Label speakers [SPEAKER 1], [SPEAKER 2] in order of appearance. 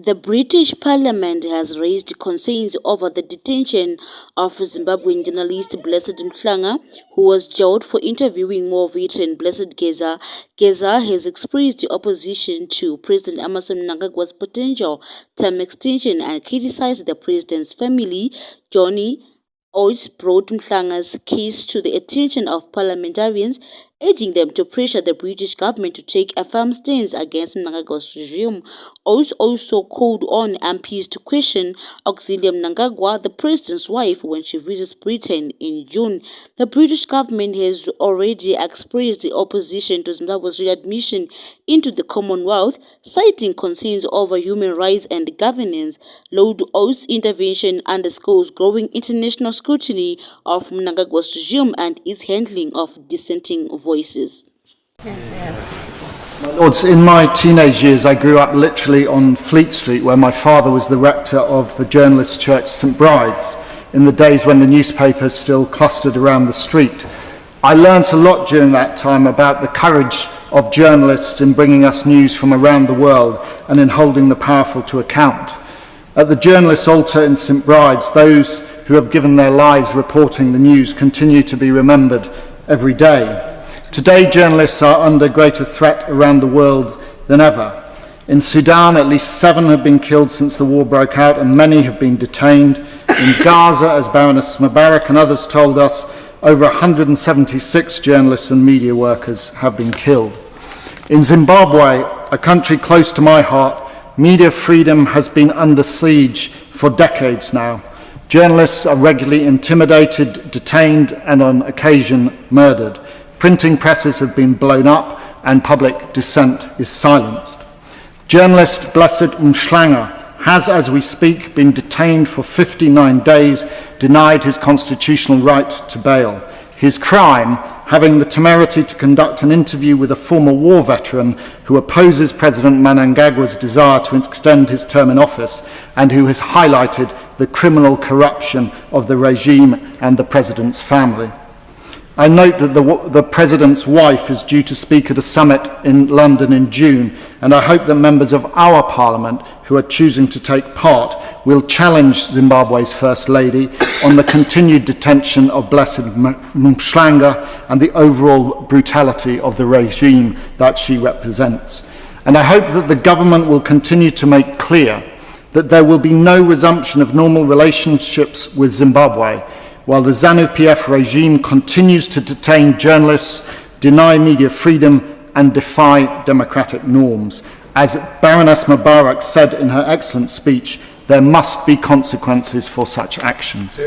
[SPEAKER 1] The British Parliament has raised concerns over the detention of Zimbabwean journalist Blessed Mhlanga, who was jailed for interviewing war veteran Blessed Geza. Geza has expressed opposition to President Mnangagwa's potential term extension and criticized the president's family. Johnny Oates brought Mhlanga'S case to the attention of parliamentarians, urging them to pressure the British government to take a firm stance against Mnangagwa's regime. Oates also called on MPs to question Auxillia Mnangagwa, the president's wife, when she visits Britain in June. The British government has already expressed opposition to Zimbabwe's readmission into the Commonwealth, citing concerns over human rights and governance. Lord Oates' intervention underscores growing international scrutiny of Mnangagwa's regime and its handling of dissenting voices.
[SPEAKER 2] My Lords, in my teenage years I grew up literally on Fleet Street, where my father was the rector of the journalist church St Bride's, in the days when the newspapers still clustered around the street. I learnt a lot during that time about the courage of journalists in bringing us news from around the world and in holding the powerful to account. At the journalist's altar in St Bride's, those who have given their lives reporting the news continue to be remembered every day. Today, journalists are under greater threat around the world than ever. In Sudan, at least 7 have been killed since the war broke out, and many have been detained. In Gaza, as Baroness Mubarak and others told us, over 176 journalists and media workers have been killed. In Zimbabwe, a country close to my heart, media freedom has been under siege for decades now. Journalists are regularly intimidated, detained, and on occasion murdered. Printing presses have been blown up and public dissent is silenced. Journalist Blessed Mhlanga has, as we speak, been detained for 59 days, denied his constitutional right to bail. His crime, having the temerity to conduct an interview with a former war veteran who opposes President Mnangagwa's desire to extend his term in office and who has highlighted the criminal corruption of the regime and the president's family. I note that the President's wife is due to speak at a summit in London in June, and I hope that members of our Parliament who are choosing to take part will challenge Zimbabwe's First Lady on the continued detention of Blessed Mhlanga and the overall brutality of the regime that she represents. And I hope that the government will continue to make clear that there will be no resumption of normal relationships with Zimbabwe while the ZANU-PF regime continues to detain journalists, deny media freedom, and defy democratic norms. As Baroness Mubarak said in her excellent speech, there must be consequences for such actions.